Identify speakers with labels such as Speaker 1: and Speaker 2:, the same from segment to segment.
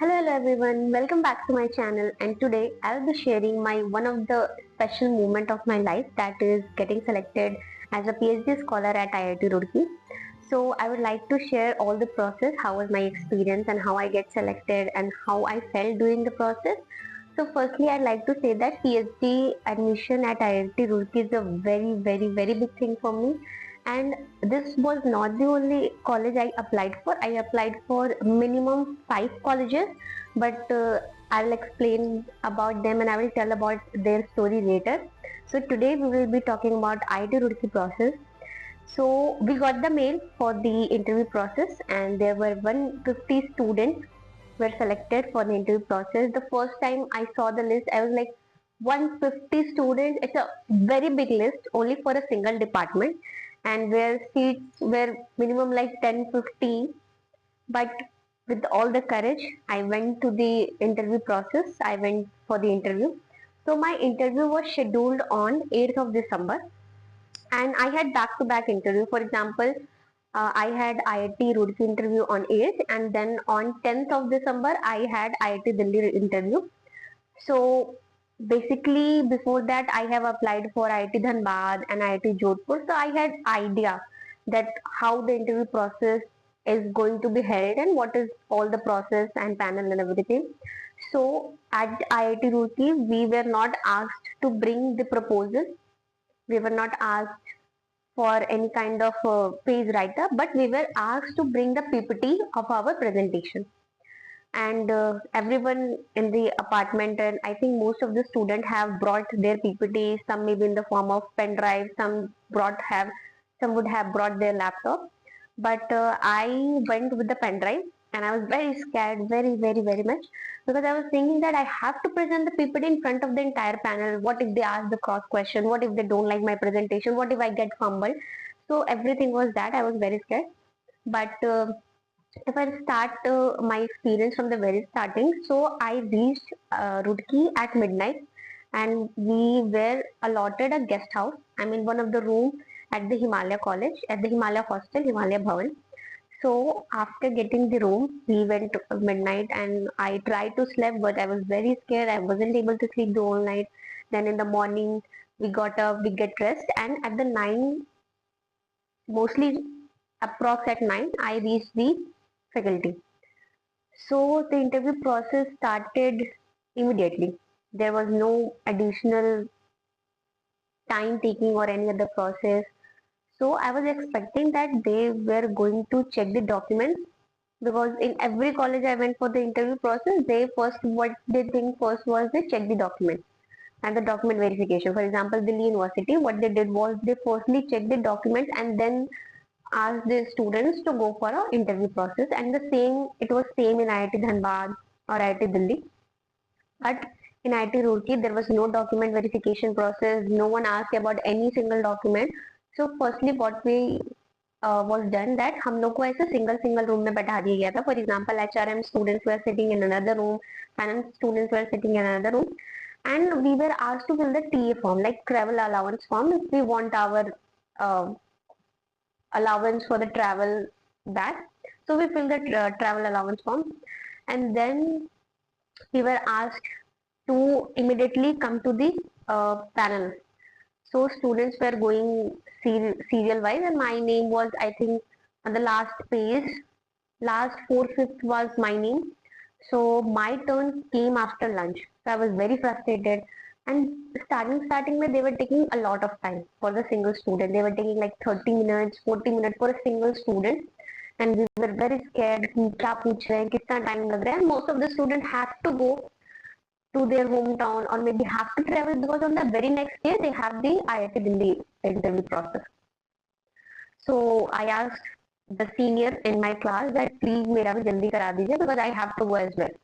Speaker 1: Hello everyone, welcome back to my channel, and today I'll be sharing my one of the special moment of my life, that is getting selected as a PhD scholar at IIT Roorkee. So I would like to share all the process, how was my experience and how I get selected and how I felt during the process. So firstly I'd like to say that PhD admission at IIT Roorkee is a very big thing for me, and this was not the only college I applied for. I applied for minimum 5 colleges, but I'll explain about them and I will tell about their story later. So today we will be talking about IIT Roorkee process. So we got the mail for the interview process, and there were 150 students were selected for the interview process. The first time I saw the list, I was like, 150 students, it's a very big list only for a single department, and where seats were minimum like 10-15. But with all the courage, I went to the interview process. I went for the interview. So my interview was scheduled on 8th of December, and I had back-to-back interview. For example, I had IIT Roorkee interview on 8th, and then on 10th of December I had IIT Delhi interview. So basically before that I have applied for IIT Dhanbad and IIT Jodhpur, so I had idea that how the interview process is going to be held and what is all the process and panel and everything. So at IIT Roorkee we were not asked to bring the proposal, we were not asked for any kind of page write-up, but we were asked to bring the PPT of our presentation. And everyone in the apartment, and I think most of the students have brought their PPT, some maybe in the form of pen drive, some would have brought their laptop. But I went with the pen drive, and I was very scared, very much, because I was thinking that I have to present the PPT in front of the entire panel. What if they ask the cross question? What if they don't like my presentation? What if I get fumbled? So everything was that I was very scared. But if I start my experience from the very starting, so I reached Roorkee at midnight, and we were allotted a guest house. I mean, one of the room at the Himalaya College, at the Himalaya Hostel, Himalaya Bhavan. So after getting the room, we went to midnight, and I tried to sleep, but I was very scared. I wasn't able to sleep the whole night. Then in the morning, we got up, we get dressed, and at the 9, mostly approx at 9, I reached the faculty. So the interview process started immediately. There was no additional time taking or any other process. So I was expecting that they were going to check the documents, because in every college I went for the interview process, what they think first was they check the documents and the document verification. For example, Delhi University, what they did was they firstly checked the documents and then asked the students to go for an interview process. And it was same in IIT Dhanbad or IIT Delhi. But in IIT Roorkee, there was no document verification process. No one asked about any single document. So firstly, what we was done that हम लोग को ऐसे single room में बैठा दिया गया था. For example, HRM students were sitting in another room, finance students were sitting in another room, and we were asked to fill the TA form, like travel allowance form, if we want our uh, allowance for the travel back. So we filled the travel allowance form, and then we were asked to immediately come to the panel. So students were going serial wise, and my name was, I think, on the last page, last 4/5 was my name. So my turn came after lunch. So I was very frustrated. And starting में they were taking a lot of time for the single student. They were taking like 30 minutes, 40 minutes for a single student. And we were very scared कि क्या पूछ रहे हैं, कितना time लग रहा है. And most of the students have to go to their hometown or maybe have to travel, because on the very next day they have the IIT Delhi interview process. So I asked the senior in my class that please मेरा भी जल्दी करा दीजिए, because I have to go as well.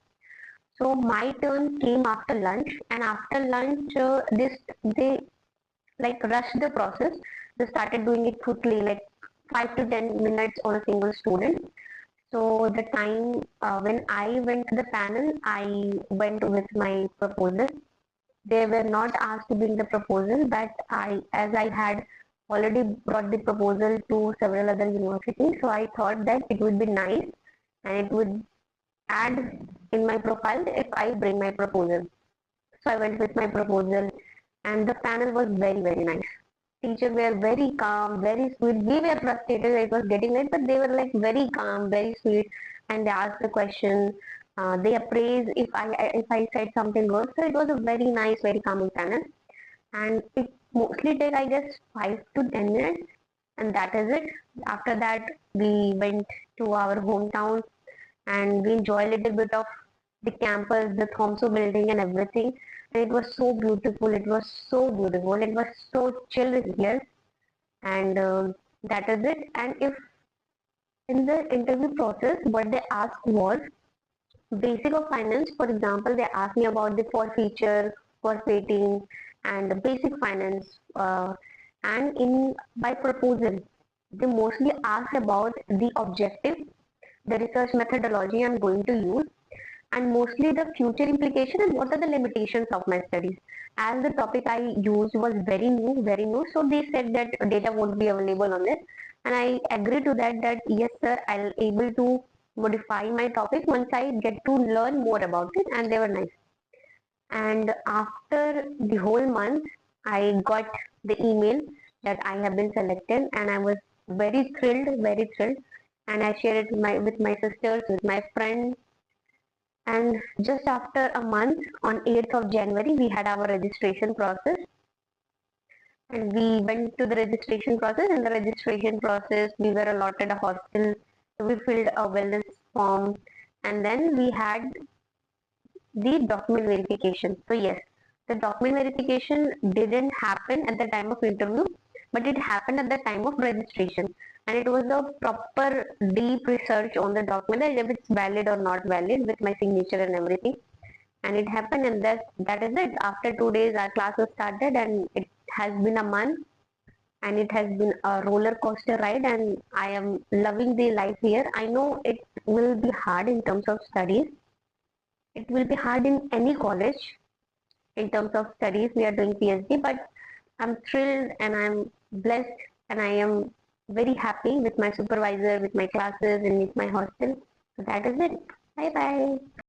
Speaker 1: So my turn came after lunch, and after lunch they like rushed the process. They started doing it quickly, like 5 to 10 minutes on a single student. So the time when I went to the panel, I went with my proposal. They were not asked to bring the proposal, but as I had already brought the proposal to several other universities, so I thought that it would be nice and it would add in my profile if I bring my proposal. So I went with my proposal, and the panel was very, very nice. Teachers were very calm, very sweet. We were frustrated that it was getting late, but they were like very calm, very sweet, and they asked the question. They appraised if I said something good. So it was a very nice, very calming panel, and it mostly take, I guess, 5 to 10 minutes, and that is it. After that, we went to our hometown and we enjoyed a little bit of the campus, the Thompson building and everything. And it was so beautiful. It was so beautiful. It was so chill here. And that is it. And if in the interview process, what they asked was basic of finance. For example, they asked me about the four features, forfeiting, and the basic finance. And in by proposal, they mostly asked about the objective, the research methodology I'm going to use, and mostly the future implication and what are the limitations of my studies. As the topic I used was very new, so they said that data won't be available on this, and I agree to that. That yes, sir, I'll able to modify my topic once I get to learn more about it, and they were nice. And after the whole month, I got the email that I have been selected, and I was very thrilled. And I shared it with my sisters, with my friends, and just after a month, on 8th of January, we had our registration process. And we went to the registration process. In the registration process, we were allotted a hostel. So we filled a wellness form. And then we had the document verification. So yes, the document verification didn't happen at the time of interview, but it happened at the time of registration. And it was a proper deep research on the document, that if it's valid or not valid, with my signature and everything. And it happened, and that is it. After 2 days, our classes started, and it has been a month, and it has been a roller coaster ride, and I am loving the life here. I know it will be hard in terms of studies. It will be hard in any college in terms of studies. We are doing PhD, but I'm thrilled and I'm blessed, and I am very happy with my supervisor, with my classes, and with my hostel. So that is it. Bye bye.